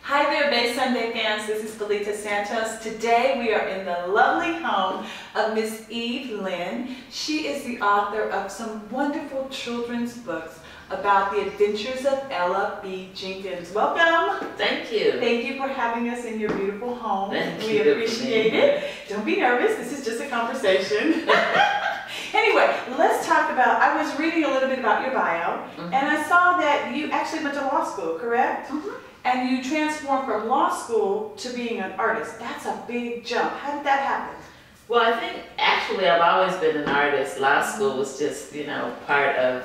Hi there, Bay Sunday fans. This is Pheleta Santos. Today we are in the lovely home of Miss Eve Lynne. She is the author of some wonderful children's books about the adventures of Ella B. Jenkins. Welcome. Thank you. Thank you for having us in your beautiful home. Thank we you. appreciate it. Don't be nervous. This is just a conversation. Anyway, let's talk about, I was reading a little bit about your bio, and I saw that you actually went to law school, correct? And you transformed from law school to being an artist. That's a big jump. How did that happen? Well, I think actually I've always been an artist. Law school was just, part of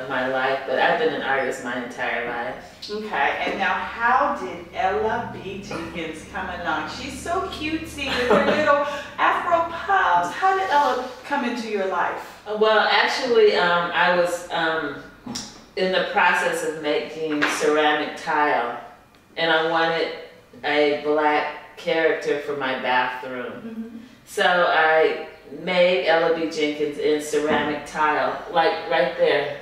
my life, but I've been an artist my entire life. Okay, and now how did Ella B. Jenkins come along? She's so cutesy with her little Afro puffs. How did Ella come into your life? Well, actually, I was in the process of making ceramic tile, and I wanted a black character for my bathroom. So I made Ella B. Jenkins in ceramic tile, like right there.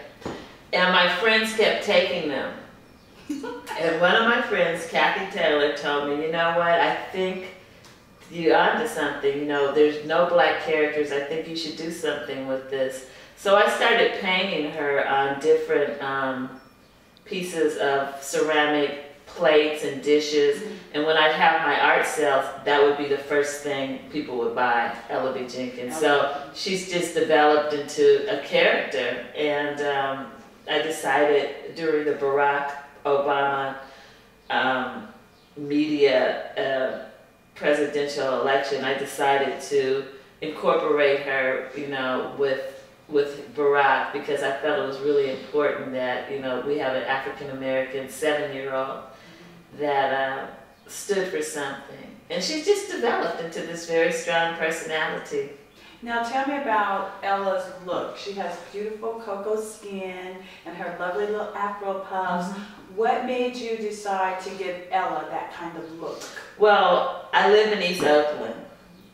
And my friends kept taking them. And one of my friends, Kathy Taylor, told me, you know what, I think you're onto something. There's no black characters. I think you should do something with this. So I started painting her on different pieces of ceramic plates and dishes. And when I'd have my art sales, that would be the first thing people would buy, Ella B. Jenkins. So she's just developed into a character. And I decided during the Barack Obama media presidential election, I decided to incorporate her, with Barack, because I felt it was really important that, we have an African-American 7-year-old that stood for something. And she's just developed into this very strong personality. Now tell me about Ella's look. She has beautiful cocoa skin and her lovely little Afro puffs. What made you decide to give Ella that kind of look? Well, I live in East Oakland,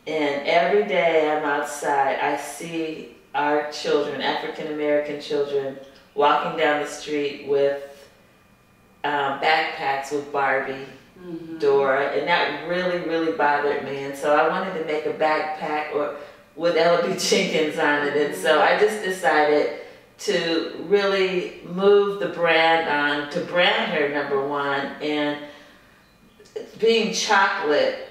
and every day I'm outside, I see our children, African-American children, walking down the street with backpacks with Barbie, Dora, and that really, really bothered me. And so I wanted to make a backpack with Ella B. Jenkins on it. And so I just decided to really move the brand on, to brand her, number one. And being chocolate,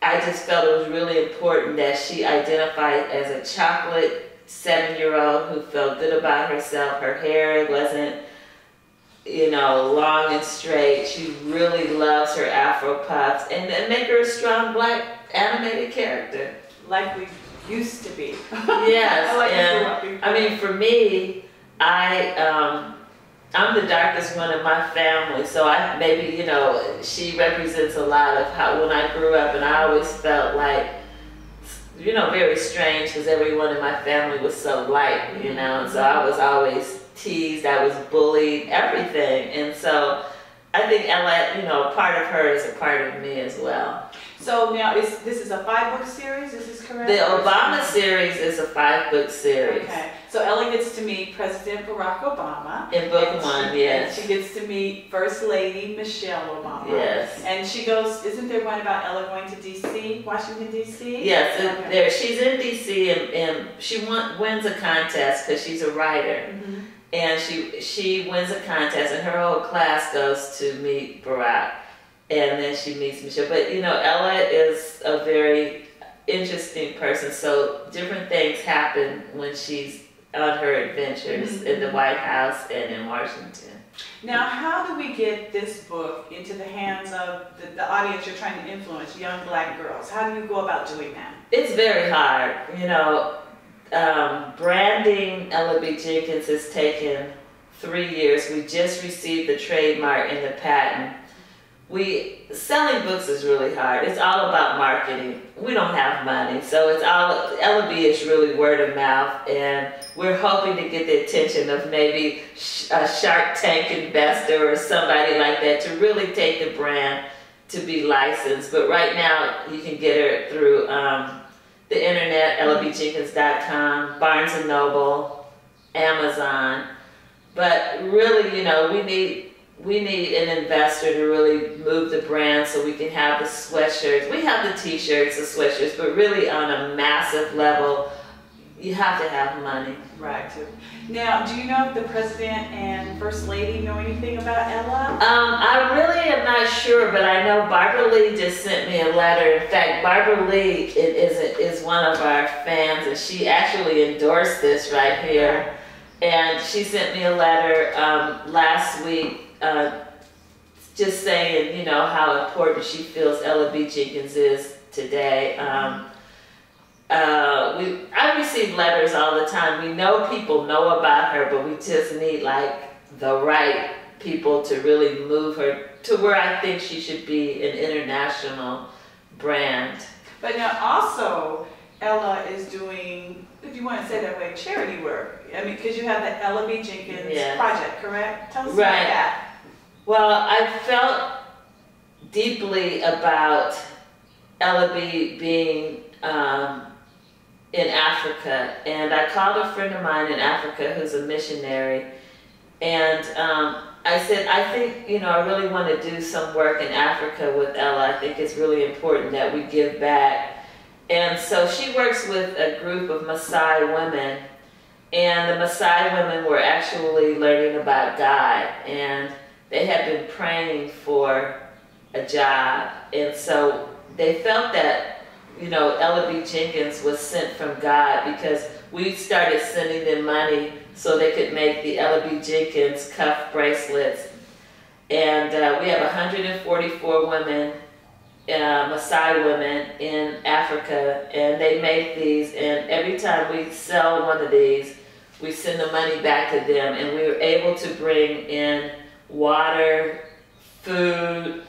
I just felt it was really important that she identified as a chocolate 7-year-old who felt good about herself. Her hair wasn't, long and straight. She really loves her Afro puffs, and make her a strong black animated character. Like we used to be. Yes, I mean, for me, I'm the darkest one in my family, so she represents a lot of how when I grew up, and I always felt like, very strange because everyone in my family was so light, and so I was always teased, I was bullied, everything. And so I think Ella, part of her is a part of me as well. So now this is a 5-book series, is this correct? The Obama series is a 5-book series. Okay. So Ella gets to meet President Barack Obama. In book 1, yes. And she gets to meet First Lady Michelle Obama. Yes. And she goes, isn't there one about Ella going to D.C., Washington, D.C.? Yes, she's in D.C. and she wins a contest because she's a writer. And she wins a contest, and her whole class goes to meet Barack. And then she meets Michelle. But, Ella is a very interesting person. So different things happen when she's on her adventures in the White House and in Washington. Now, how do we get this book into the hands of the audience you're trying to influence, young black girls? How do you go about doing that? It's very hard. Branding Ella B. Jenkins has taken 3 years. We just received the trademark and the patent. Selling books is really hard. It's all about marketing. We don't have money, so Ella B is really word of mouth, and we're hoping to get the attention of maybe a Shark Tank investor or somebody like that to really take the brand to be licensed. But right now, you can get her through the internet, ellabjenkins.com, Barnes & Noble, Amazon. But really, we need an investor to really move the brand so we can have the sweatshirts. We have the t-shirts, the sweatshirts, but really on a massive level, you have to have money. Right. Now, do you know if the president and first lady know anything about Ella? I really am not sure, but I know Barbara Lee just sent me a letter. In fact, Barbara Lee is one of our fans, and she actually endorsed this right here. And she sent me a letter last week just saying, you know, how important she feels Ella B. Jenkins is today. I receive letters all the time. We know people know about her, but we just need like the right people to really move her to where I think she should be an international brand. But now also, Ella is doing, if you want to say that way, charity work. I mean, because you have the Ella B. Jenkins project, correct? Tell us about that. Well, I felt deeply about Ella B. being in Africa, and I called a friend of mine in Africa who's a missionary, and I said, I think, you know, I really want to do some work in Africa with Ella. I think it's really important that we give back. And so she works with a group of Maasai women, and the Maasai women were actually learning about God, and they had been praying for a job, and so they felt that, you know, Ella B. Jenkins was sent from God, because we started sending them money so they could make the Ella B. Jenkins cuff bracelets. And we have 144 women, Maasai women in Africa, and they make these, and every time we sell one of these, we send the money back to them, and we were able to bring in water, food,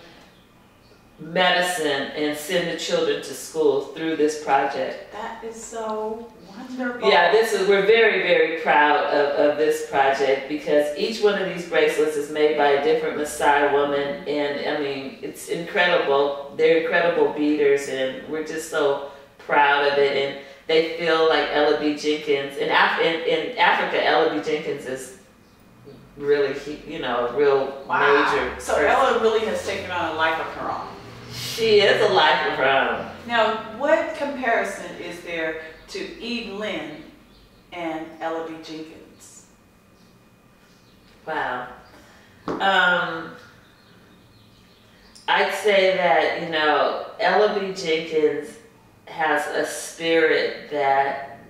medicine, and send the children to school through this project. That is so wonderful. Yeah, we're very, very proud of this project, because each one of these bracelets is made by a different Maasai woman, and I mean, it's incredible. They're incredible beaders, and we're just so proud of it. And they feel like Ella B. Jenkins, in Africa, Ella B. Jenkins is really, you know, a real major So person. Ella really has taken on a life of her own. She is a life of her own. Now, what comparison is there to Eve Lynne and Ella B. Jenkins? Wow. I'd say that, you know, Ella B. Jenkins has a spirit that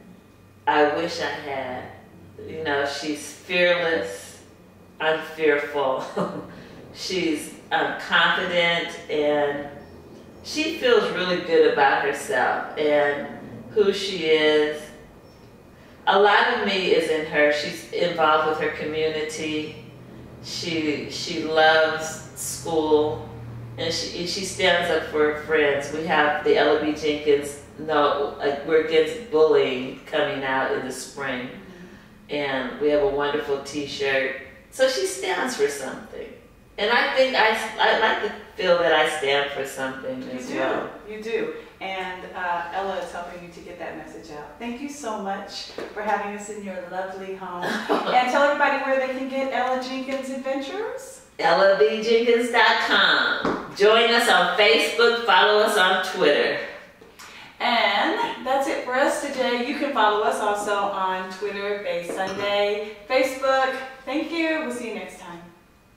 I wish I had. You know, she's fearless, unfearful. She's confident, and she feels really good about herself and who she is. A lot of me is in her. She's involved with her community. She loves school, and she stands up for her friends. We have the Ella B. Jenkins, we're against bullying coming out in the spring, and we have a wonderful t-shirt. So she stands for something. And I think I like to feel that I stand for something as well. You do. And Ella is helping you to get that message out. Thank you so much for having us in your lovely home. And tell everybody where they can get Ella Jenkins Adventures. EllaBJenkins.com. Join us on Facebook, follow us on Twitter. And that's it for us today. You can follow us also on Twitter, Bay Sunday, Facebook. Thank you. We'll see you next time.